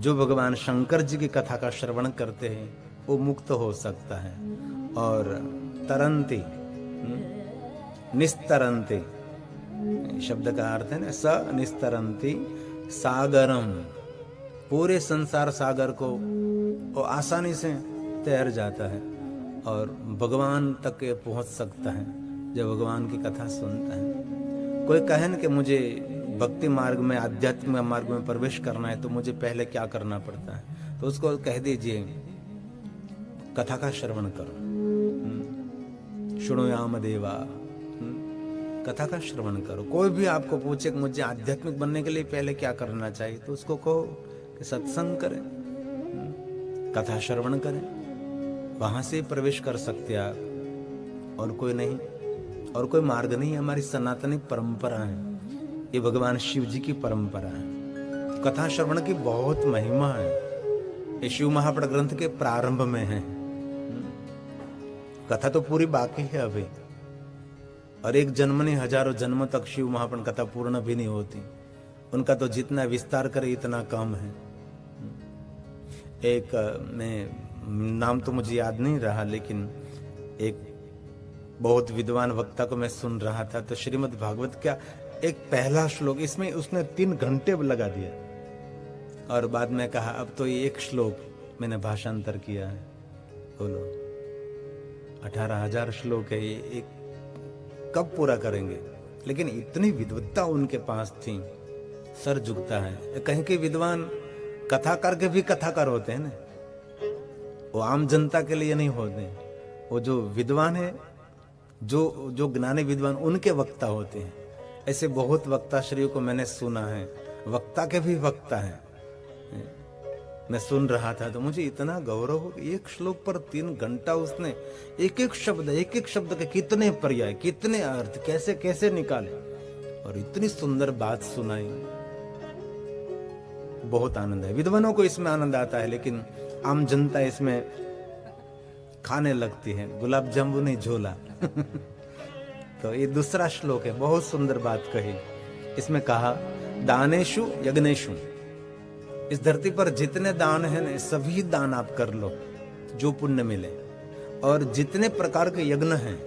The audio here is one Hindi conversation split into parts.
जो भगवान शंकर जी की कथा का श्रवण करते हैं वो मुक्त हो सकता है। और तरंती, निस्तरंती शब्द का अर्थ है ना, स निस्तरंती सागरम, पूरे संसार सागर को वो आसानी से तैर जाता है और भगवान तक पहुंच सकता है जब भगवान की कथा सुनता है। कोई कहे न कि मुझे भक्ति मार्ग में, आध्यात्मिक मार्ग में प्रवेश करना है तो मुझे पहले क्या करना पड़ता है, तो उसको कह दीजिए कथा का श्रवण करो, शृणुयाम देवा, कथा का श्रवण करो। कोई भी आपको पूछे कि मुझे आध्यात्मिक बनने के लिए पहले क्या करना चाहिए, तो उसको कहो कि सत्संग करें, कथा श्रवण करें, वहां से प्रवेश कर सकते आप, और कोई नहीं, और कोई मार्ग नहीं। हमारी सनातनी परंपरा है, ये भगवान शिव जी की परंपरा है। कथा श्रवण की बहुत महिमा है, ये शिव महापुराण ग्रंथ के प्रारंभ में है। कथा तो पूरी बाकी है अभी, और एक जन्म नहीं हजारों जन्मों तक शिव महापुराण कथा पूर्ण भी नहीं होती। उनका तो जितना विस्तार करे इतना कम है। एक मैं नाम तो मुझे याद नहीं रहा, लेकिन एक बहुत विद्वान वक्ता को मैं सुन रहा था, तो श्रीमद् भागवत का एक पहला श्लोक, इसमें उसने 3 घंटे लगा दिया, और बाद में कहा अब तो ये एक श्लोक मैंने भाषांतर किया है। बोलो 18,000 श्लोक है, ये एक कब पूरा करेंगे? लेकिन इतनी विद्वत्ता उनके पास थी, सर झुकता है। कहीं के विद्वान कथाकार के भी कथाकार होते हैं ना, वो आम जनता के लिए नहीं होते। वो जो विद्वान है, जो ज्ञानी विद्वान, उनके वक्ता होते हैं। ऐसे बहुत वक्ता श्री को मैंने सुना है, वक्ता के भी वक्ता है। मैं सुन रहा था तो मुझे इतना गौरव हो, एक श्लोक पर 3 घंटा उसने एक एक शब्द के कितने पर्याय, कितने अर्थ, कैसे कैसे निकाले, और इतनी सुंदर बात सुनाई। बहुत आनंद है। विद्वानों को इसमें आनंद आता है, लेकिन आम जनता इसमें खाने लगती है, गुलाब जामुन नहीं झोला। तो ये दूसरा श्लोक है, बहुत सुंदर बात कही। इसमें कहा दानेषु यज्ञेषु, इस धरती पर जितने दान है ना, सभी दान आप कर लो जो पुण्य मिले, और जितने प्रकार के यज्ञ हैं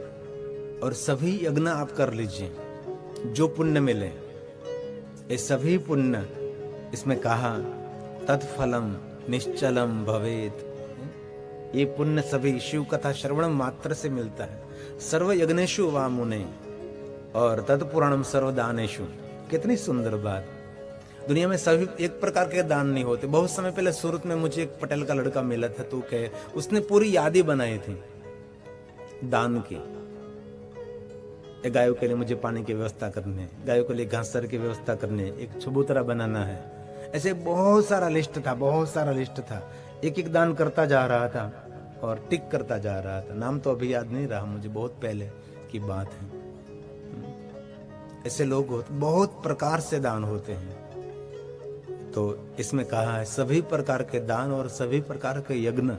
और सभी यज्ञ आप कर लीजिए जो पुण्य मिले, ये सभी पुण्य, इसमें कहा तत्फलम निश्चलम भवेत, ये पुण्य सभी शिव कथा श्रवण मात्र से मिलता है। सर्व यज्ञेषु वा मुने और तत्पुराणम सर्वदानेषु। कितनी सुंदर बात। दुनिया में सभी एक प्रकार के दान नहीं होते। बहुत समय पहले सूरत में मुझे एक पटेल का लड़का मिला था, तो कहे उसने पूरी यादी बनाई थी दान की। गायों के लिए मुझे पानी की व्यवस्था करनी है, गायों के लिए घासर की व्यवस्था करनी है, एक चबूतरा बनाना है, ऐसे बहुत सारा लिस्ट था। एक एक दान करता जा रहा था और टिक करता जा रहा था। नाम तो अभी याद नहीं रहा मुझे, बहुत पहले की बात है। ऐसे लोग होते, बहुत प्रकार से दान होते हैं। तो इसमें कहा है सभी प्रकार के दान और सभी प्रकार के यज्ञ,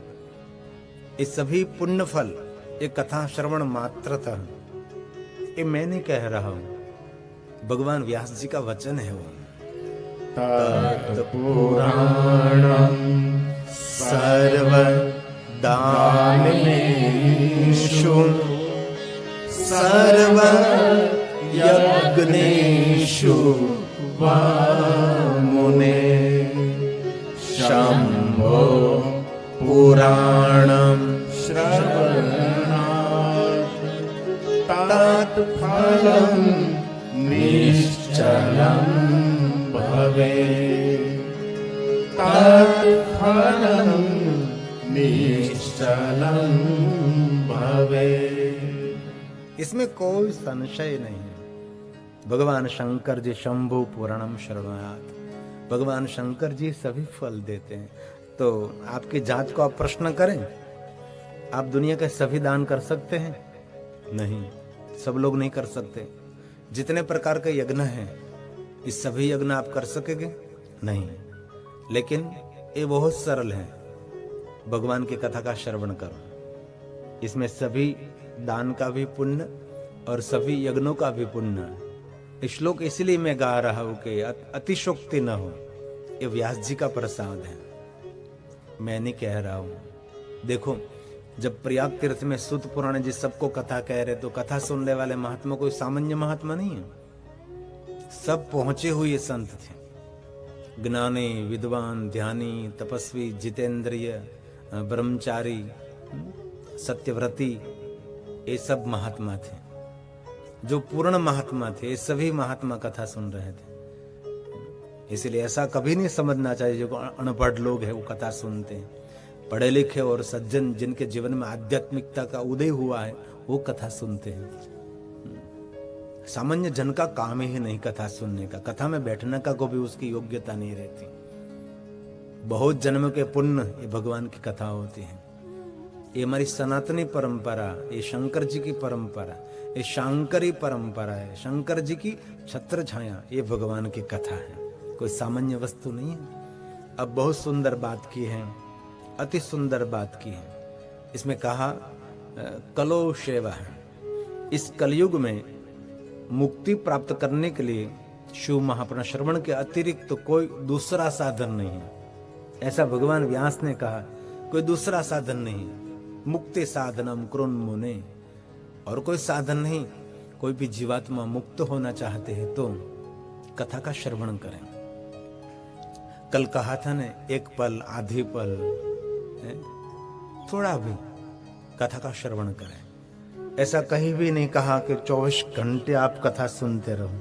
इस सभी पुण्य फल एक कथा श्रवण मात्र था। ये मैं नहीं कह रहा हूं, भगवान व्यास जी का वचन है। वो तत्पुराणं सर्व दानेषु सर्व यज्ञेषु वा मुने शंभो पुराणं श्रवणात् तत्फलं निश्चलं भवेत्, तत्फलं निश्चलं भवेत्। इसमें कोई संशय नहीं है। भगवान शंकर जी शंभु पुराणम शरणयात, भगवान शंकर जी सभी फल देते हैं। तो आपकी जांच को आप प्रश्न करें, आप दुनिया के सभी दान कर सकते हैं? नहीं, सब लोग नहीं कर सकते। जितने प्रकार के यज्ञ हैं, इस सभी यज्ञ आप कर सकेंगे? नहीं। लेकिन ये बहुत सरल है, भगवान की कथा का श्रवण करो। इसमें सभी दान का भी पुण्य और सभी यज्ञों का भी पुण्य। श्लोक इसलिए मैं गा रहा हूं कि अतिशोक्ति न हो, ये व्यास जी का प्रसाद है, मैं नहीं कह रहा हूं। देखो, जब प्रयाग तीर्थ में सूत पुराण जी सबको कथा कह रहे, तो कथा सुनने वाले महात्मा कोई सामान्य महात्मा नहीं है, सब पहुंचे हुए संत थे, ज्ञानी, विद्वान, ध्यानी, तपस्वी, जितेंद्रिय, ब्रह्मचारी, सत्यव्रती, ये सब महात्मा थे, जो पूर्ण महात्मा थे। ये सभी महात्मा कथा सुन रहे थे। इसलिए ऐसा कभी नहीं समझना चाहिए जो अनपढ़ लोग हैं वो कथा सुनते हैं। पढ़े लिखे और सज्जन जिनके जीवन में आध्यात्मिकता का उदय हुआ है वो कथा सुनते हैं। सामान्य जन का काम ही नहीं कथा सुनने का, कथा में बैठने का को भी उसकी योग्यता नहीं रहती। बहुत जन्म के पुण्य ये भगवान की कथा होती है। ये हमारी सनातनी परंपरा, ये शंकर जी की परंपरा, ये शांकरी परंपरा है, शंकर जी की छत्र छाया, ये भगवान की कथा है, कोई सामान्य वस्तु नहीं है। अब बहुत सुंदर बात की है, अति सुंदर बात की है। इसमें कहा कलो सेवा है। इस कलयुग में मुक्ति प्राप्त करने के लिए शिव महापुराण श्रवण के अतिरिक्त तो कोई दूसरा साधन नहीं है। ऐसा भगवान व्यास ने कहा, कोई दूसरा साधन नहीं है। मुक्ति साधनम कृन मुने, और कोई साधन नहीं। कोई भी जीवात्मा मुक्त होना चाहते हैं तो कथा का श्रवण करें। कल कहा था ने, एक पल, आधी पल, थोड़ा भी कथा का श्रवण करें। ऐसा कहीं भी नहीं कहा कि 24 घंटे आप कथा सुनते रहो,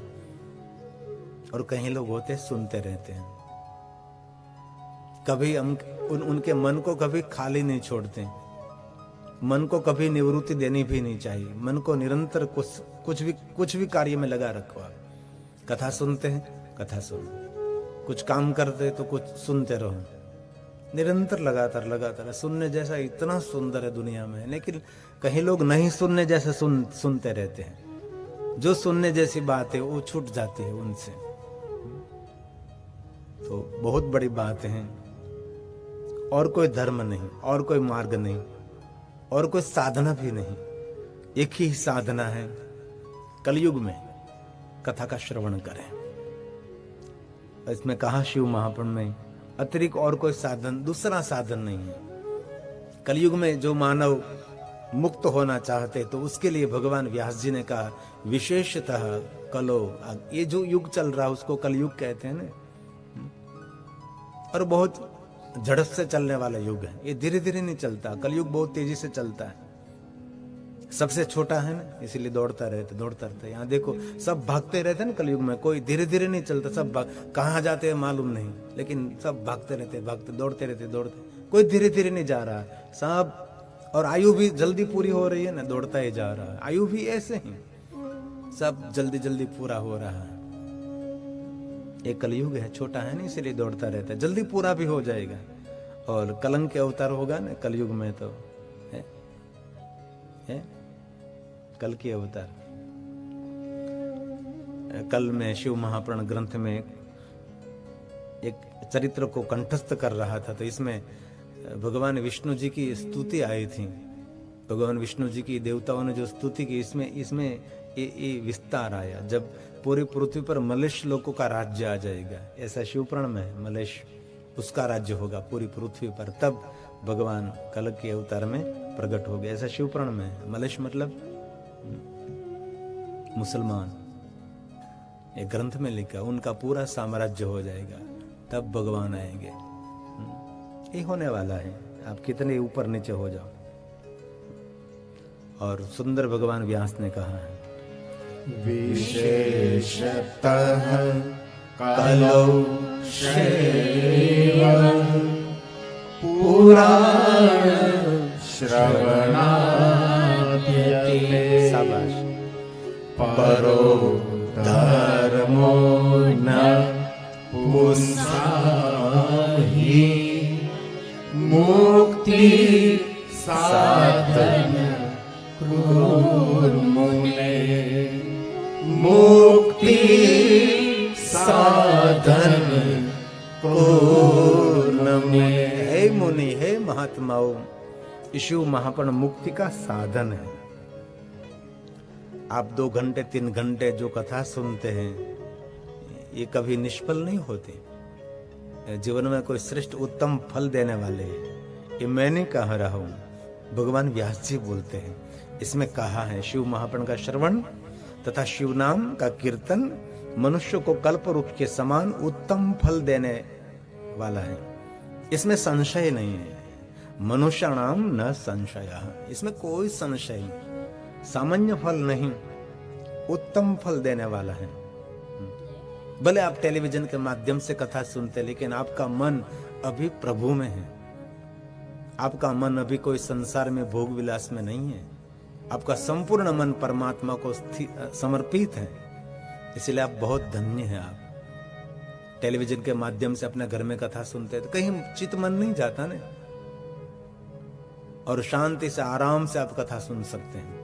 और कहीं लोग होते सुनते रहते हैं, कभी हम उनके मन को कभी खाली नहीं छोड़ते। मन को कभी निवृत्ति देनी भी नहीं चाहिए। मन को निरंतर कुछ भी कार्य में लगा रखो। आप कथा सुनते हैं, कथा सुनो, कुछ काम करते तो कुछ सुनते रहो, निरंतर लगातार। सुनने जैसा इतना सुंदर है दुनिया में, लेकिन कहीं लोग नहीं सुनने जैसे सुनते रहते हैं। जो सुनने जैसी बात है वो छूट जाती है उनसे। तो बहुत बड़ी बात है। और कोई धर्म नहीं, और कोई मार्ग नहीं, और कोई साधना भी नहीं। एक ही साधना है कलयुग में, कथा का श्रवण करें। इसमें कहा शिव महापुराण में अतिरिक्त और कोई साधन, दूसरा साधन नहीं है। कलयुग में जो मानव मुक्त होना चाहते तो उसके लिए भगवान व्यास जी ने कहा विशेषतः कलो, ये जो युग चल रहा है उसको कलयुग कहते हैं ना, और बहुत झड़प से चलने वाला युग है। ये धीरे धीरे नहीं चलता, कलयुग बहुत तेजी से चलता है। सबसे छोटा है ना, इसीलिए दौड़ता रहता। यहाँ देखो सब भागते रहते हैं ना कलयुग में, कोई धीरे धीरे नहीं चलता। सब कहाँ जाते हैं मालूम नहीं, लेकिन सब भागते रहते, दौड़ते रहते। कोई धीरे धीरे नहीं जा रहा सब। और आयु भी जल्दी पूरी हो रही है ना, दौड़ता ही जा रहा है। आयु भी ऐसे ही सब जल्दी पूरा हो रहा है। एक कलयुग है, छोटा है ना, इसीलिए दौड़ता रहता है, जल्दी पूरा भी हो जाएगा। और कलंक के अवतार होगा ना कलयुग में, तो है कल की अवतार। कल में शिव महापुराण ग्रंथ में एक चरित्र को कंठस्थ कर रहा था, तो इसमें भगवान विष्णु जी की स्तुति आई थी। भगवान विष्णु जी की देवताओं ने जो स्तुति की, इसमें ये विस्तार आया। जब पूरी पृथ्वी पर मलेश लोगों का राज्य आ जाएगा, ऐसा शिवपुराण में है, मलेश उसका राज्य होगा पूरी पृथ्वी पर, तब भगवान कल के अवतार में प्रकट हो गया, ऐसा शिवपुराण में है। मलेश मतलब मुसलमान, एक ग्रंथ में लिखा, उनका पूरा साम्राज्य हो जाएगा, तब भगवान आएंगे। ये होने वाला है, आप कितने ऊपर नीचे हो जाओ। और सुंदर भगवान व्यास ने कहा है विशेषतः कलौ शैव पुराण श्रवणाद्यते शाबाश। परो धर्मो न पुंसाहि मुक्ति साधन मुने मुक्ति साधन हे मुनि, हे महात्माओं, शिव महापुराण मुक्ति का साधन है। आप 2 घंटे 3 घंटे जो कथा सुनते हैं ये कभी निष्फल नहीं होते। जीवन में कोई श्रेष्ठ उत्तम फल देने वाले हैं, ये मैं नहीं कह रहा हूं, भगवान व्यास जी बोलते हैं। इसमें कहा है शिव महापुराण का श्रवण तथा शिव नाम का कीर्तन मनुष्य को कल्प वृक्ष के समान उत्तम फल देने वाला है। इसमें संशय नहीं है। मनुष्याणाम न संशय, इसमें कोई संशय नहीं, सामान्य फल नहीं, उत्तम फल देने वाला है। भले आप टेलीविजन के माध्यम से कथा सुनते, लेकिन आपका मन अभी प्रभु में है। आपका मन अभी कोई संसार में भोग विलास में नहीं है। आपका संपूर्ण मन परमात्मा को समर्पित है। इसलिए आप बहुत धन्य हैं। आप टेलीविजन के माध्यम से अपने घर में कथा सुनते हैं तो कहीं चित्त मन नहीं जाता ना, और शांति से आराम से आप कथा सुन सकते हैं।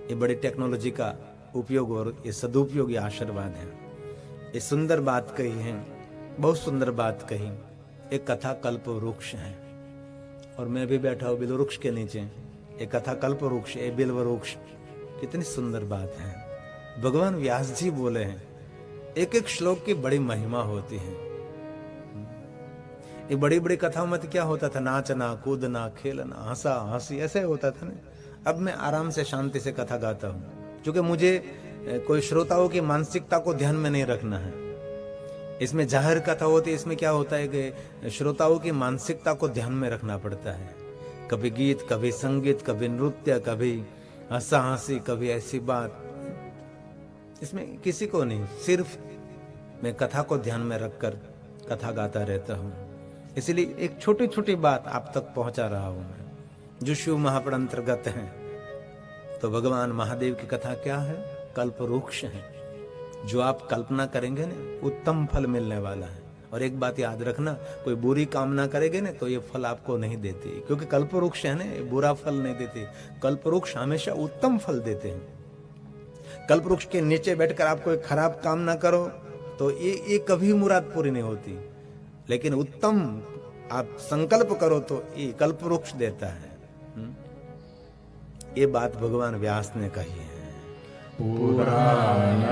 ये बड़ी टेक्नोलॉजी का उपयोग और ये सदुपयोग, ये आशीर्वाद है। ये सुंदर बात कही है, बहुत सुंदर बात कही। एक कथा कल्प वृक्ष है और मैं भी बैठा हूं बिल्व वृक्ष के नीचे। एक कथा कल्प वृक्ष, ये बिल्व वृक्ष, कितनी सुंदर बात है। भगवान व्यास जी बोले हैं, एक एक श्लोक की बड़ी महिमा होती है। ये बड़ी बड़ी कथाओं में क्या होता था, नाचना कूदना खेलना हंसा हंसी ऐसे होता था ना। अब मैं आराम से शांति से कथा गाता हूँ, क्योंकि मुझे कोई श्रोताओं की मानसिकता को ध्यान में नहीं रखना है। इसमें जाहिर कथा होती है, इसमें क्या होता है कि श्रोताओं की मानसिकता को ध्यान में रखना पड़ता है। कभी गीत, कभी संगीत, कभी नृत्य, कभी हंसा हंसी, कभी ऐसी बात। इसमें किसी को नहीं, सिर्फ मैं कथा को ध्यान में रखकर कथा गाता रहता हूँ। इसलिए एक छोटी छोटी बात आप तक पहुंचा रहा हूं मैं, जो शिव महापुराण अंतर्गत है। तो भगवान महादेव की कथा क्या है, कल्प वृक्ष है। जो आप कल्पना करेंगे ना, उत्तम फल मिलने वाला है। और एक बात याद रखना, कोई बुरी कामना करेंगे ना तो ये फल आपको नहीं देती, क्योंकि कल्प वृक्ष है ना, ये बुरा फल नहीं देती। कल्प वृक्ष हमेशा उत्तम फल देते हैं। कल्प वृक्ष के नीचे बैठकर आप कोई खराब कामना करो तो ये कभी मुराद पूरी नहीं होती। लेकिन उत्तम आप संकल्प करो तो ये कल्प वृक्ष देता है। ये बात भगवान व्यास ने कही है। पुराण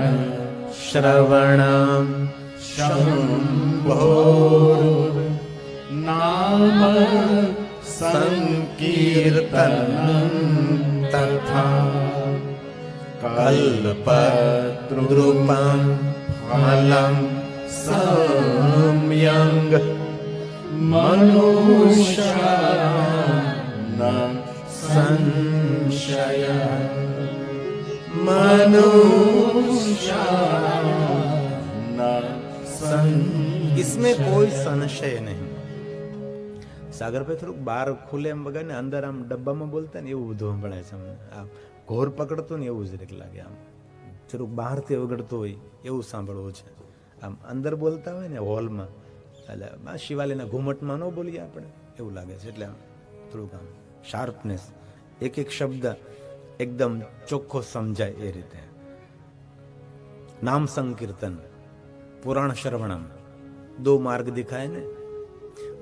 श्रवणम शंभोर नाम संकीर्तन तथा कल्पद्रुमं फलं सम्यंग मनुष्याणां संशय इसमें कोई संशय नहीं। सागर पे थोड़ा बार खुले एम वगैरह ने अंदर आम डब्बा में बोलता ने એવું બધું સંભળાય છે અમને। આમ ઘોર પકડતો ને એવું જ લાગે, આમ થોડુંક બહારથી વગડતો હોય એવું સાંભળવું છે। આમ અંદર બોલતા હોય ને હોલમાં, એટલે શિવાલયના ઘુમટમાં ન બોલીએ આપણે, એવું લાગે છે। એટલે થોડુંક આમ શાર્પનેસ, એક એક શબ્દ એકદમ ચોખ્ખો સમજાય એ રીતે। नाम संकीर्तन, पुराण श्रवणम, दो मार्ग दिखाए ने।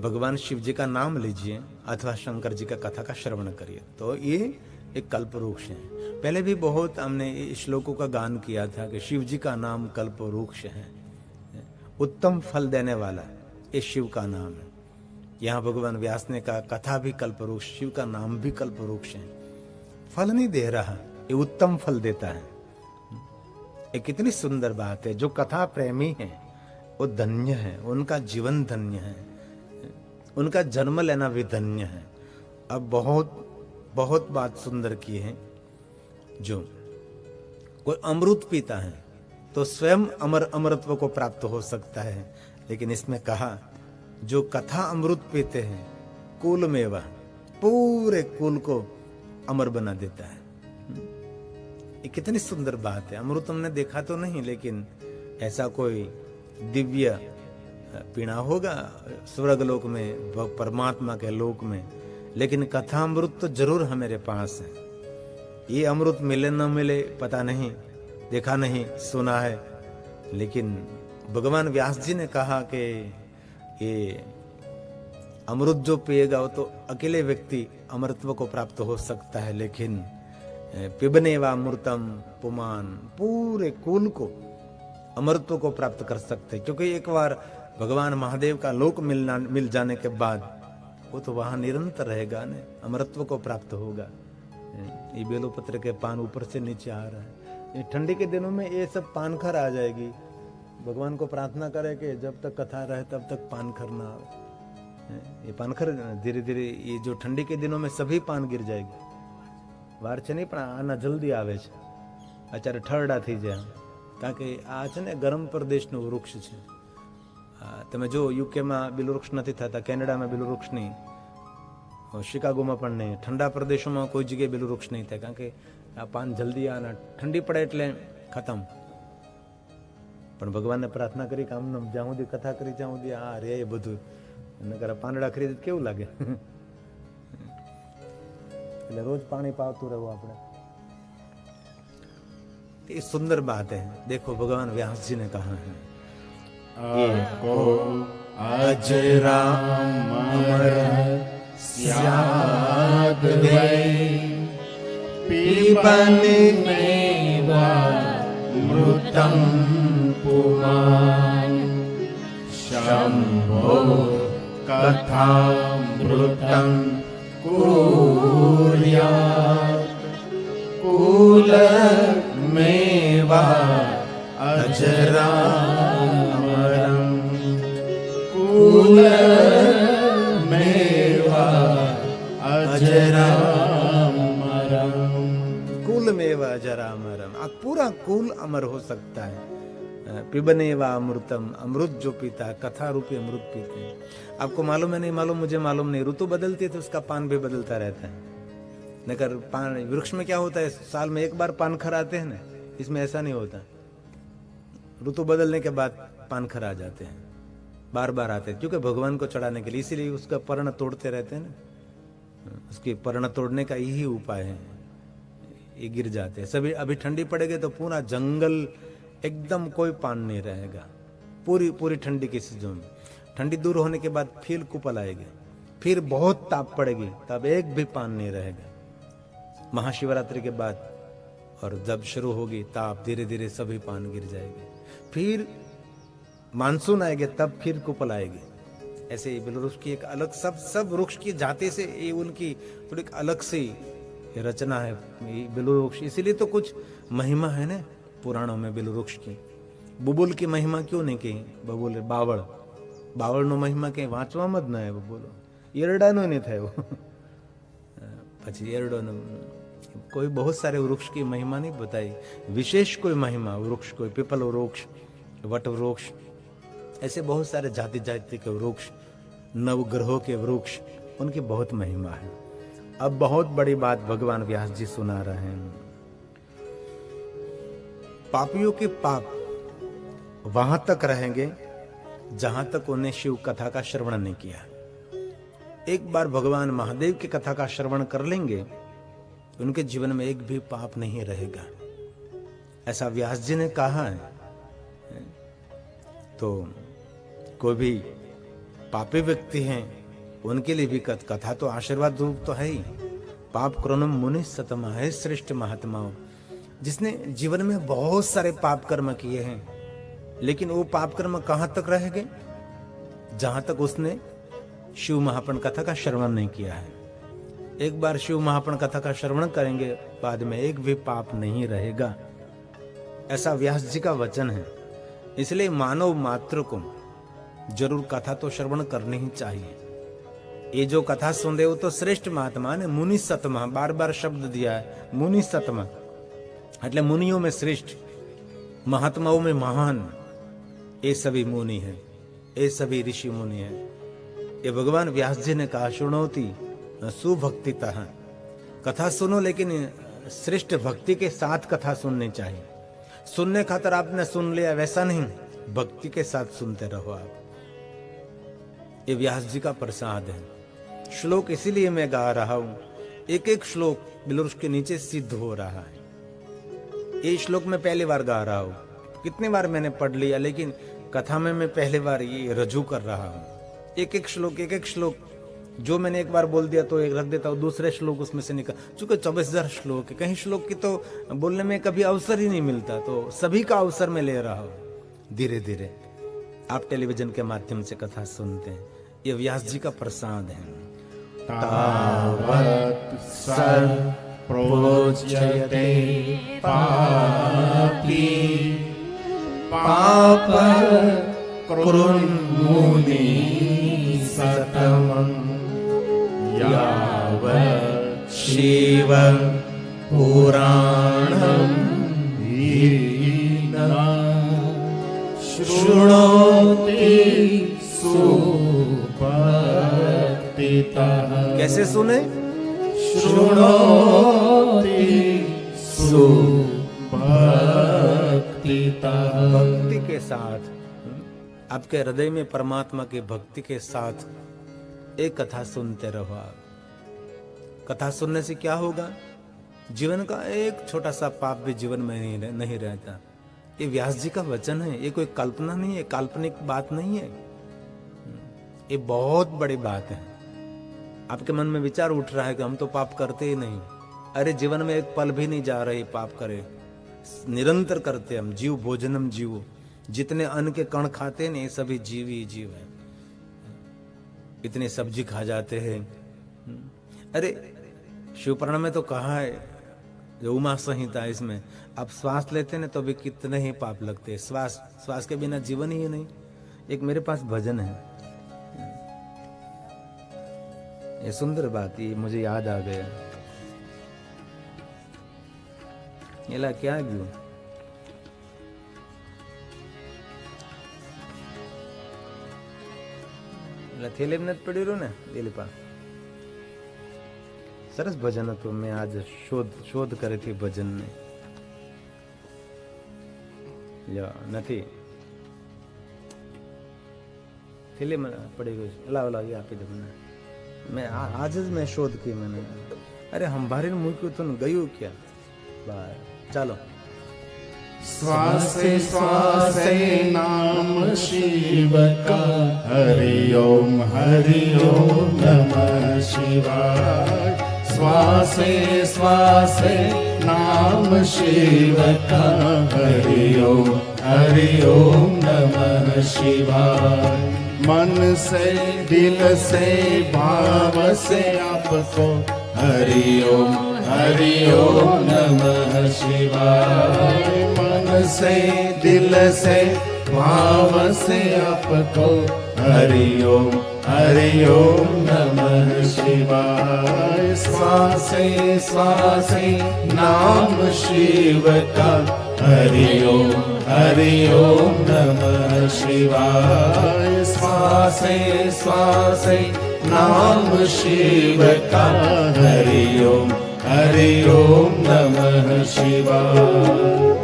भगवान शिव जी का नाम लीजिए अथवा शंकर जी का कथा का श्रवण करिए, तो ये एक कल्प वृक्ष है। पहले भी बहुत हमने श्लोकों का गान किया था कि शिव जी का नाम कल्प वृक्ष है, उत्तम फल देने वाला, ये शिव का नाम है। यहाँ भगवान व्यास ने कहा कथा भी कल्प वृक्ष, शिव का नाम भी कल्प वृक्ष है। फल नहीं दे रहा, ये उत्तम फल देता है। ये कितनी सुंदर बात है। जो कथा प्रेमी है वो धन्य है, उनका जीवन धन्य है, उनका जन्म लेना भी धन्य है। अब बहुत बहुत बात सुंदर की है। जो कोई अमृत पीता है तो स्वयं अमरत्व को प्राप्त हो सकता है, लेकिन इसमें कहा जो कथा अमृत पीते हैं कुल में वह पूरे कुल को अमर बना देता है। ये कितनी सुंदर बात है। अमृत हमने देखा तो नहीं, लेकिन ऐसा कोई दिव्य पीना होगा स्वर्ग लोक में, परमात्मा के लोक में, लेकिन कथा अमृत तो जरूर है मेरे पास है। ये अमृत मिले न मिले पता नहीं, देखा नहीं, सुना है, लेकिन भगवान व्यास जी ने कहा कि ये अमृत जो पिएगा वो तो अकेले व्यक्ति अमृतत्व को प्राप्त हो सकता है, लेकिन पिबने व अमृतम पुमान, पूरे कुल को अमृतत्व को प्राप्त कर सकते हैं। क्योंकि एक बार भगवान महादेव का लोक मिल जाने के बाद वो तो वहां निरंतर रहेगा ना, अमरत्व को प्राप्त होगा। ये बेलोपत्र के पान ऊपर से नीचे आ रहा है। ये ठंडी के दिनों में ये सब पानखर आ जाएगी। भगवान को प्रार्थना करे कि जब तक कथा रहे तब तक पानखर ना आवे। ये पानखर धीरे धीरे, ये जो ठंडी के दिनों में सभी पान गिर जाएगी। વાર છે નહીં પણ આના જલ્દી આવે છે, અત્યારે ઠરડા થઈ જાય, કારણ કે આ છે ને ગરમ પ્રદેશનું વૃક્ષ છે। તમે જો યુકેમાં બિલવૃક્ષ નથી થતા, કેનેડામાં બિલવૃક્ષ નહીં, શિકાગોમાં પણ નહીં, ઠંડા પ્રદેશોમાં કોઈ જગ્યાએ બિલવૃક્ષ નહીં થાય, કારણ કે આ પાન જલ્દી આના ઠંડી પડે એટલે ખતમ। પણ ભગવાનને પ્રાર્થના કરી કે આમ જ્યાં સુધી કથા કરી ત્યાં સુધી આ રે બધું, નકર પાંદડા ખરીદ કેવું લાગે। એટલે રોજ પાણી પાવતું રહેવું આપણે। ये सुंदर बात है। देखो भगवान व्यास जी ने कहा है, आपको अजरामर स्याद वै पीबन मेवा मृतं पुमान् शंभो कथामृतं कुर्यात् कुलमेवा अजरामरं कुलमेवा अजरामरं। कुल मेवा अजरामरम, पूरा कुल अमर हो सकता है। पिबनेवा अमृतम, अमृत जो पीता है, कथा रूपी अमृत पीते हैं। आपको मालूम है नहीं मालूम, मुझे मालूम नहीं, ऋतु बदलती है तो उसका पान भी बदलता रहता है। नकर पान वृक्ष में क्या होता है, साल में एक बार पान खराते हैं ना, इसमें ऐसा नहीं होता। ऋतु बदलने के बाद पान खरा जाते हैं, बार बार आते हैं, क्योंकि भगवान को चढ़ाने के लिए, इसीलिए उसका पर्ण तोड़ते रहते हैं ना। उसकी पर्ण तोड़ने का यही उपाय है, ये गिर जाते हैं सभी। अभी ठंडी पड़ेगी तो पूरा जंगल एकदम कोई पान नहीं रहेगा, पूरी पूरी ठंडी की सीजन में। ठंडी दूर होने के बाद फिर कुपल आएगी, फिर बहुत ताप पड़ेगी, तब एक भी पान नहीं रहेगा। महाशिवरात्रि के बाद और जब शुरू होगी ताप, धीरे धीरे सभी पान गिर जाएंगे। फिर मानसून आएगा तब फिर कुपल आएगी। ऐसे ही बिलवृक्ष की एक अलग, सब वृक्ष की जाति से ये उनकी थोड़ी अलग सी रचना है बिलवृक्ष। इसीलिए तो कुछ महिमा है ना पुराणों में बिलवृक्ष की। बबूल की महिमा क्यों नहीं कही, बबूल बावળ, બાવળનો મહિમા કઈ વાંચવામાં જ ન આવ્યો, બોલો એરડાનો નહીં થયો। પછી એરડોનો कोई बहुत सारे वृक्ष की महिमा नहीं बताई, विशेष कोई महिमा वृक्ष, कोई पीपल वृक्ष, वट वृक्ष, ऐसे बहुत सारे जाति जाति के वृक्ष, नवग्रहों के वृक्ष, उनकी बहुत महिमा है। अब बहुत बड़ी बात भगवान व्यास जी सुना रहे हैं। पापियों के पाप वहां तक रहेंगे जहां तक उन्हें शिव कथा का श्रवण नहीं किया। एक बार भगवान महादेव की कथा का श्रवण कर लेंगे, उनके जीवन में एक भी पाप नहीं रहेगा, ऐसा व्यास जी ने कहा है। तो कोई भी पापी व्यक्ति हैं उनके लिए भी कथा तो आशीर्वाद रूप तो है ही। पाप कृणम मुनि सतमा है, श्रेष्ठ महात्माओं, जिसने जीवन में बहुत सारे पाप कर्म किए हैं, लेकिन वो पाप कर्म कहां तक रहेंगे, जहां तक उसने शिव महापुराण कथा का श्रवण नहीं किया है। एक बार शिव महापुराण कथा का श्रवण करेंगे, बाद में एक भी पाप नहीं रहेगा, ऐसा व्यास जी का वचन है। इसलिए मानव मात्र को जरूर कथा तो श्रवण करनी ही चाहिए। ये जो कथा सुन रहे हो तो श्रेष्ठ महात्मा ने, मुनि सतमा, बार बार शब्द दिया है, मुनि सतमा, એટલે मुनियों में श्रेष्ठ, महात्माओं में महान, ये सभी मुनि हैं, ये सभी ऋषि मुनि हैं। ये भगवान व्यास जी ने कहा, सुनोति सुभक्तितः, कथा सुनो लेकिन श्रेष्ठ भक्ति के साथ कथा सुननी चाहिए। सुनने खातर आपने सुन लिया वैसा नहीं, भक्ति के साथ सुनते रहो आप। ये व्यास जी का प्रसाद है। श्लोक इसीलिए मैं गा रहा हूं, एक एक श्लोक बिलवृक्ष के नीचे सिद्ध हो रहा है। ये श्लोक मैं पहली बार गा रहा हूं, कितनी बार मैंने पढ़ लिया, लेकिन कथा में मैं पहली बार ये रजू कर रहा हूं। एक एक श्लोक जो मैंने एक बार बोल दिया तो एक रख देता हूँ, दूसरे श्लोक उसमें से निकल, चूंकि 24,000 श्लोक है, कहीं श्लोक की तो बोलने में कभी अवसर ही नहीं मिलता, तो सभी का अवसर में ले रहा हूँ धीरे धीरे। आप टेलीविजन के माध्यम से कथा सुनते हैं, ये व्यास जी का प्रसाद है। तावत् सर प्रोच्यते पापी पाप कृन्मुनि सतमं यावत् शिव पुराणं हीना शृणोति सुभक्तितः। कैसे सुने? शृणोति सुभक्तितः। भक्ति के साथ, आपके हृदय में परमात्मा की भक्ति के साथ एक कथा सुनते रहो। आप कथा सुनने से क्या होगा? जीवन का एक छोटा सा पाप भी जीवन में नहीं रहता। ये व्यास जी का वचन है, ये कोई कल्पना नहीं है, काल्पनिक बात नहीं है, ये बहुत बड़ी बात है। आपके मन में विचार उठ रहा है कि हम तो पाप करते ही नहीं। अरे जीवन में एक पल भी नहीं जा रहे पाप करे, निरंतर करते हम। जीव भोजनम जीव, जितने अन्न के कण खाते हैं ये सभी जीव ही जीव है। इतने सब्जी खा जाते हैं। अरे शिवपुराण में तो कहा है, जो उमा संहिता है, इसमें आप श्वास लेते हैं तो भी कितने ही पाप लगते हैं। श्वास के बिना जीवन ही नहीं। एक मेरे पास भजन है, ये सुंदर बात, ये मुझे याद आ गया। ये ला क्या गयो? थैले में पड़ी रो ने दिल पा। सरस भजन तो मैं आज शोध करे थी भजन ने। લ્યો નથી થેલી में पड़ी गई। लाओ ये आपी दे मैंने, मैं आज मैं शोध की मैंने। अरे हम भारी मुक्यो तो गयो क्या बाय। चलो श्वासे श्वासे नाम शिव का, हरि ओम नमः शिवाय। श्वासे श्वासे नाम शिव का, हरि ओम नमः शिवाय। मन से दिल से भाव से आपको, हरि ओम नमः शिवाय। मन से दिल से भाव से आपको, हरि ओम नमः शिवाय। श्वासे श्वासे नाम शिव का, हरि ओम नमः शिवाय। श्वासे श्वासे नाम शिव का, हरि ओम नमः शिवाय।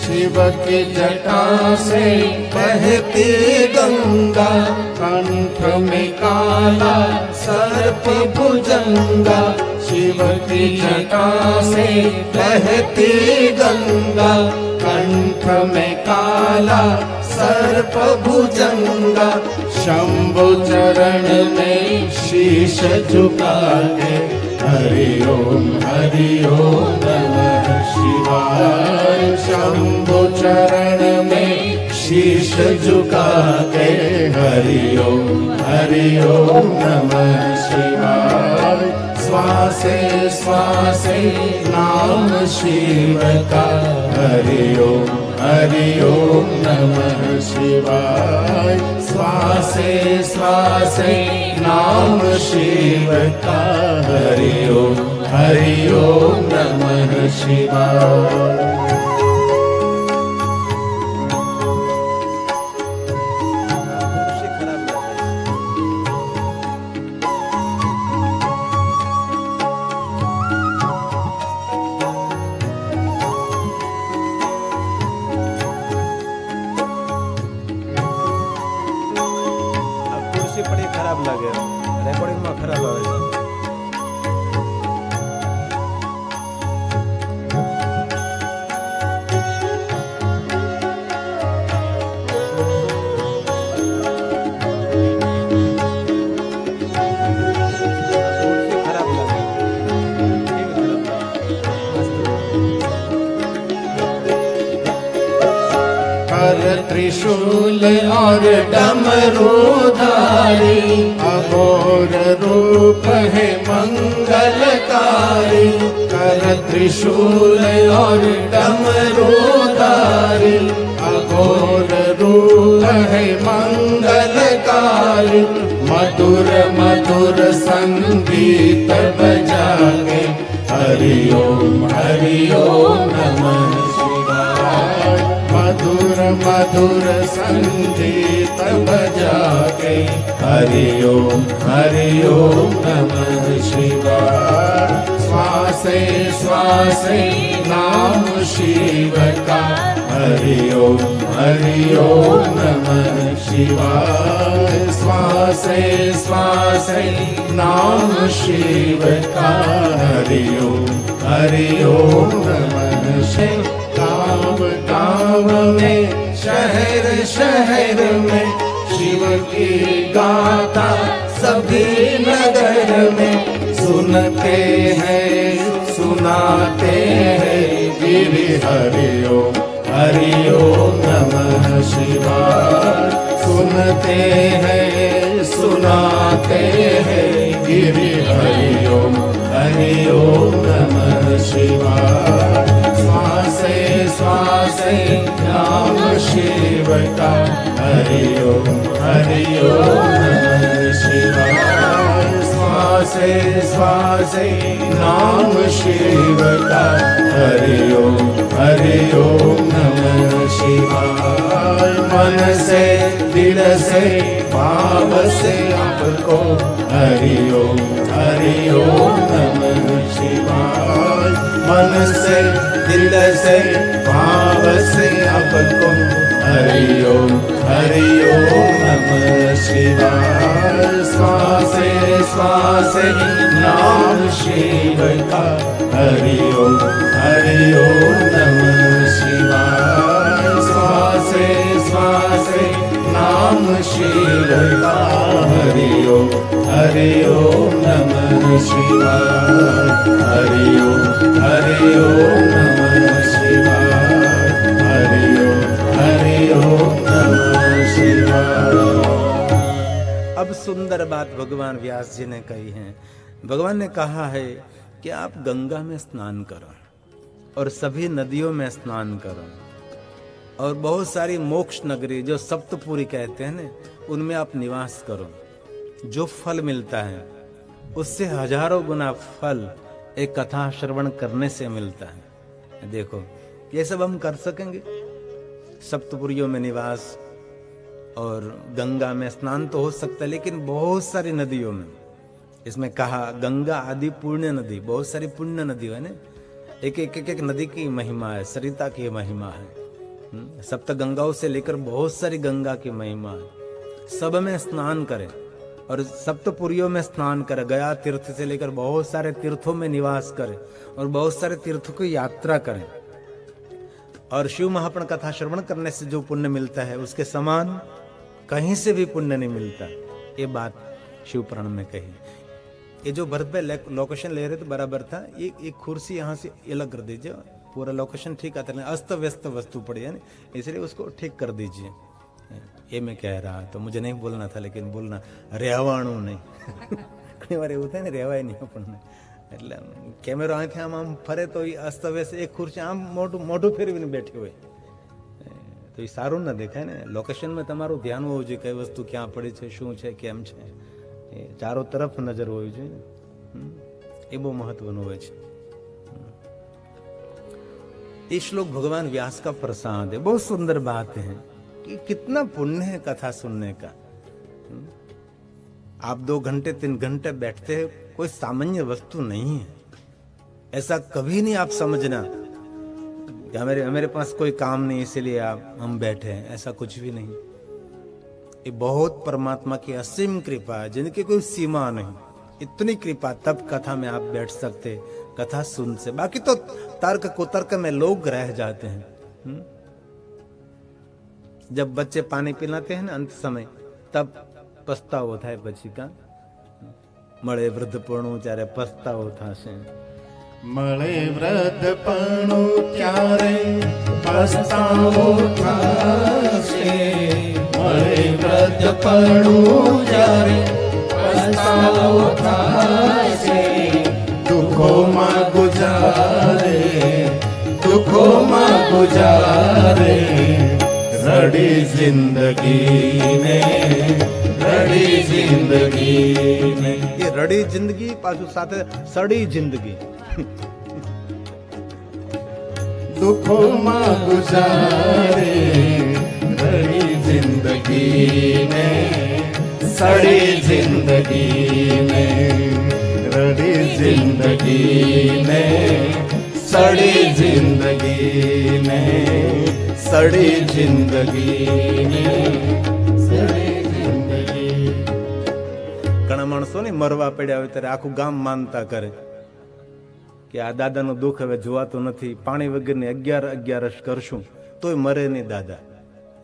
शिव की जटा से बहती गंगा, कंठ में काला सर्प भुजंगा। शिव की जटा से बहती गंगा, कंठ में काला सर्प भुजंगा। शंभु चरण में शीश झुका के, हरि ओम नमः शिवाय। शंभु चरण में शीश झुका के, हरि ओम नमः शिवाय। श्वासे श्वासे नाम शिव का, हरि ओम नमः शिवाय। श्वासे श्वासे नाम शिव का, हरि ओम नमः शिवाय। खराब लगे रेकॉर्डिंग में खराब आवे सब त्रिशूल और डमरूधारी अघोर रूप है मंगलकारी। कर त्रिशूल और डमरूधारी अघोर रूप है मंगलकारी। मधुर मधुर संगीत बजा के हरि ओम नमः शिवाय। मधुर मधुर संगीत बजा के हरि ओम नमः शिवाय। श्वासे श्वासे नाम शिव का हरि ओम नमः शिवाय। श्वासे श्वासे नाम शिव का हरि ओम नमः शिवाय। गाँव गाँव में शहर शहर में शिव की गाथा सभी नगर में सुनते हैं सुनाते हैं गिरि हरि ओम नमः शिवाय। सुनते हैं सुनाते हैं गिरि हरि ओम नमः शिवाय। श्वासे श्वासे नाम शिव का हरि ओम नमः शिवाय। श्वासे श्वासे नाम शिव का हरि ओम नमः शिवाय। मन से दिल से भाव से आपको हरि ओम नमः शिवाय। मन से दिल से भाव से आपको हरि ओम नमः शिवाय। श्वासे श्वासे नाम शिव का हरि ओम नमः शिवाय। श्वासे श्वासे नाम शिव का हरि ओम नमः शिवाय। हरि ओम नमः शिवाय। हरि ओम नमः शिवाय। अब सुंदर बात भगवान व्यास जी ने कही है। भगवान ने कहा है कि आप गंगा में स्नान करो और सभी नदियों में स्नान करो और बहुत सारी मोक्ष नगरी जो सप्तपुरी कहते हैं ना उनमें आप निवास करो। जो फल मिलता है उससे हजारों गुना फल एक कथा श्रवण करने से मिलता है। देखो ये सब हम कर सकेंगे। सप्तपुरियों में निवास और गंगा में स्नान तो हो सकता है, लेकिन बहुत सारी नदियों में, इसमें कहा गंगा आदि पुण्य नदी, बहुत सारी पुण्य नदी है ना। एक नदी की महिमा है, सरिता की महिमा है, सप्त गंगाओं से लेकर बहुत सारी गंगा की महिमा है। सब में स्नान करें और सप्तपुरियों में स्नान करें। गया तीर्थ से लेकर बहुत सारे तीर्थों में निवास करें और बहुत सारे तीर्थों की यात्रा करें। और शिव महापुराण कथा श्रवण करने से जो पुण्य मिलता है उसके समान कहीं से भी पुण्य नहीं मिलता। ये बात शिव पुराण में कही। ये जो भरत भाई लोकेशन ले रहे थे बराबर था। ये एक कुर्सी यहाँ से अलग कर दीजिए, पूरा लोकेशन ठीक आता है। अस्त व्यस्त वस्तु पड़ी है ना, इसलिए उसको ठीक कर दीजिए। ये मैं कह रहा तो मुझे नहीं बोलना था, लेकिन बोलना रेवाणु नहीं कई बार એવું થાય ને રેવાય નહીં આપણને। એટલે કેમેરો અહીંથી આમ ફરે તો એ અસ્તવ્યસ્ત એક ખુરશી આમ મોઢું ફેરવીને બેઠી હોય તો એ સારું ના દેખાય ને। લોકેશનમાં તમારું ધ્યાન હોવું જોઈએ, કઈ વસ્તુ ક્યાં પડી છે, શું છે, કેમ છે, એ ચારો તરફ નજર હોવી જોઈએ ને। એ બહુ મહત્વનું હોય છે। ये श्लोक भगवान व्यास का प्रसाद है। बहुत सुंदर बात है कि कितना पुण्य है कथा सुनने का। आप 2 घंटे 3 घंटे बैठते हैं, कोई सामान्य वस्तु नहीं है। ऐसा कभी नहीं आप समझना कि हमारे पास कोई काम नहीं इसलिए हम बैठे हैं, ऐसा कुछ भी नहीं। ये बहुत परमात्मा की असीम कृपा है, जिनकी कोई सीमा नहीं। इतनी कृपा तब कथा में आप बैठ सकते, कथा सुन से। बाकी तो तर्क कुतर्क में लोग रह जाते हैं। जब बच्चे पानी पिलाते हैं ना अंत समय, तब पछतावो થાય પછી કા મળે વૃદ્ધપણું ત્યારે પછતાવો થશે। મળે વૃદ્ધપણું ત્યારે પસ્તાવો થશે, મળે વૃદ્ધપણું ત્યારે પસ્તાવો થશે, દુઃખોમાં ગુજારે, દુઃખોમાં ગુજારે, રડી જિંદગી ને, રડી જિંદગી ને। ये रड़ी जिंदगी पाछू साथे सड़ी जिंदगी। दुखों गुजारे रड़ी जिंदगी ने, सड़ी जिंदगी ने, रड़ी जिंदगी ने, सड़ी जिंदगी ने, सड़ी जिंदगी ने, सड़ी जिंदगी। घणा माणसो ने मरवा પડ્યા હોય ત્યારે આખું ગામ માનતા કરે કે આ દાદાનું દુઃખ હવે જોવાતું નથી, પાણી વગરની 11 કરશું તોય મરે નહીં દાદા,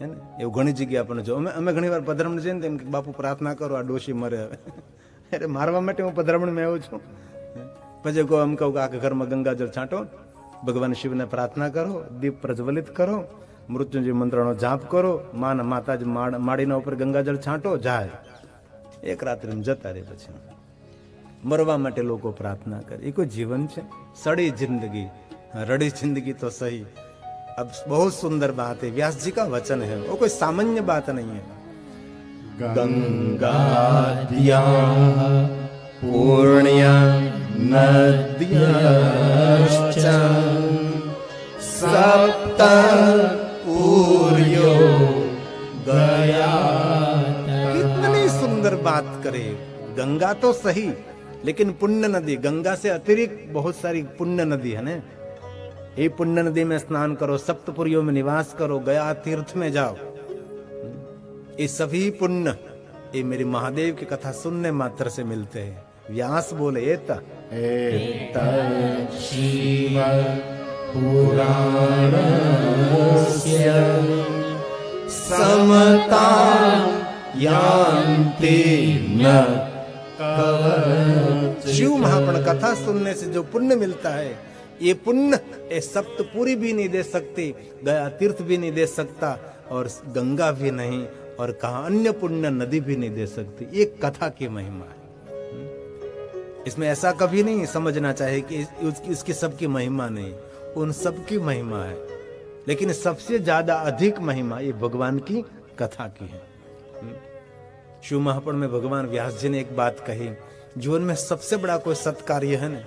હે ને? એવું ઘણી જગ્યાએ આપણને જો અમે ઘણીવાર પધરામણી જઈને તેમ કે બાપુ પ્રાર્થના કરો આ ડોશી મરે હવે। અરે મારવા માટે હું પધરામણીમાં આવ્યો છું। પછી એમ કહું કે આખા ઘરમાં ગંગાજળ છાંટો, ભગવાન શિવને પ્રાર્થના કરો, દીપ પ્રજ્વલિત કરો, મૃત્યુંજય મંત્રનો જાપ કરો, માતાજી માડીના ઉપર ગંગાજળ છાંટો, જાય। એક રાત્રે જતા રહે। પછી मरवा माटे लोगों प्रार्थना करे, ये कोई जीवन है? सड़ी जिंदगी, रड़ी जिंदगी तो सही। अब बहुत सुंदर बात है, व्यास जी का वचन है, वो कोई सामान्य बात नहीं है। गंगा दिया पूर्ण्य नद्यश्च सप्त पूर्यो गया। कितनी सुंदर बात करे। गंगा तो सही, लेकिन पुण्य नदी, गंगा से अतिरिक्त बहुत सारी पुण्य नदी है ना। ये पुण्य नदी में स्नान करो, सप्तपुरियों में निवास करो, गया तीर्थ में जाओ, ये सभी पुण्य ये मेरी महादेव की कथा सुनने मात्र से मिलते हैं। व्यास बोले एता शिव पुराणस्य समता यान्ति न। शिव महापुराण कथा सुनने से जो पुण्य मिलता है, ये पुण्य ये सप्तपुरी भी नहीं दे सकती, गया तीर्थ भी नहीं दे सकता, और गंगा भी नहीं, और कहा अन्य पुण्य नदी भी नहीं दे सकती। ये कथा की महिमा है। इसमें ऐसा कभी नहीं समझना चाहिए कि इसकी सबकी महिमा नहीं, उन सबकी महिमा है, लेकिन सबसे ज्यादा अधिक महिमा ये भगवान की कथा की है। शिव महापुराण में भगवान व्यास जी ने एक बात कही, जीवन में सबसे बड़ा कोई सत्कार्य है ना,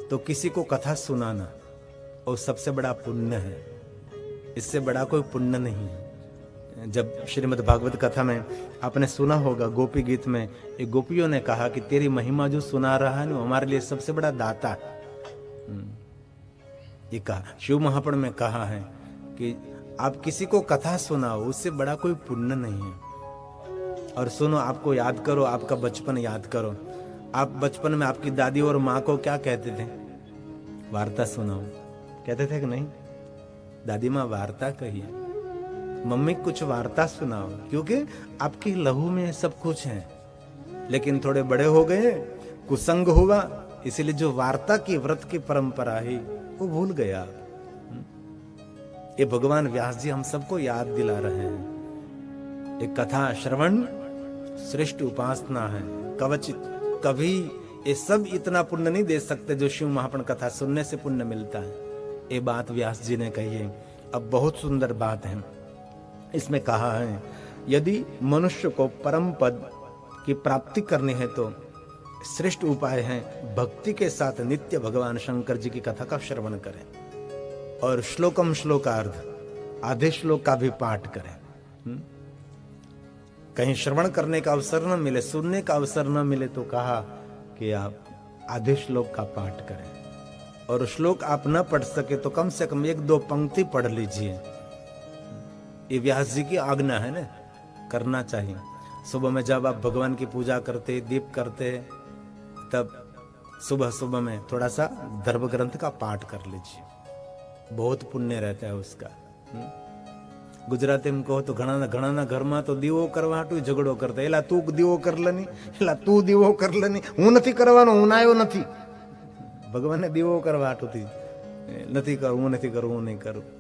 तो किसी को कथा सुनाना, और सबसे बड़ा पुण्य है। इससे बड़ा कोई पुण्य नहीं है। जब श्रीमद् भागवत कथा में आपने सुना होगा, गोपी गीत में एक गोपियों ने कहा कि तेरी महिमा जो सुना रहा है ना, हमारे लिए सबसे बड़ा दाता है। ये कहा शिव महापुराण में कहा है कि आप किसी को कथा सुनाओ, उससे बड़ा कोई पुण्य नहीं है। और सुनो, आपको याद करो, आपका बचपन याद करो। आप बचपन में आपकी दादी और माँ को क्या कहते थे? वार्ता सुनाओ, कहते थे कि नहीं? दादी माँ वार्ता कहिए, मम्मी कुछ वार्ता सुनाओ, क्योंकि आपकी लहू में सब कुछ है। लेकिन थोड़े बड़े हो गए, कुसंग हुआ, इसलिए जो वार्ता की व्रत की परंपरा है वो भूल गया। ये भगवान व्यास जी हम सबको याद दिला रहे हैं। एक कथा श्रवण श्रेष्ठ उपासना है। कवचित कभी ये सब इतना पुण्य नहीं दे सकते जो शिव महापुराण कथा सुनने से पुण्य मिलता है। ये बात व्यास जी ने कही है। अब बहुत सुंदर बात है, इसमें कहा है यदि मनुष्य को परम पद की प्राप्ति करनी है तो श्रेष्ठ उपाय है भक्ति के साथ नित्य भगवान शंकर जी की कथा का श्रवण करें, और श्लोकम श्लोकार्ध आधे श्लोक का भी पाठ करें। कहीं श्रवण करने का अवसर न मिले, सुनने का अवसर न मिले, तो कहा कि आप आधे श्लोक का पाठ करें, और श्लोक आप न पढ़ सके तो कम से कम 1-2 पंक्ति पढ़ लीजिए। ये व्यास जी की आज्ञा है ना। करना चाहिए। सुबह में जब आप भगवान की पूजा करते, दीप करते, तब सुबह सुबह में थोड़ा सा धर्म ग्रंथ का पाठ कर लीजिए, बहुत पुण्य रहता है उसका। गुजराती में कहो तो घણા ઘરમાં તો દીવો કરવા હાટુ ઝઘડો કરતા, એલા તું દીવો કર લેની, એલા તું દીવો કર લેની, હું નથી કરવાનો, હું નાયો નથી. ભગવાનને દીવો કરવા હાટુથી નથી કરવું, હું નહીં કરું.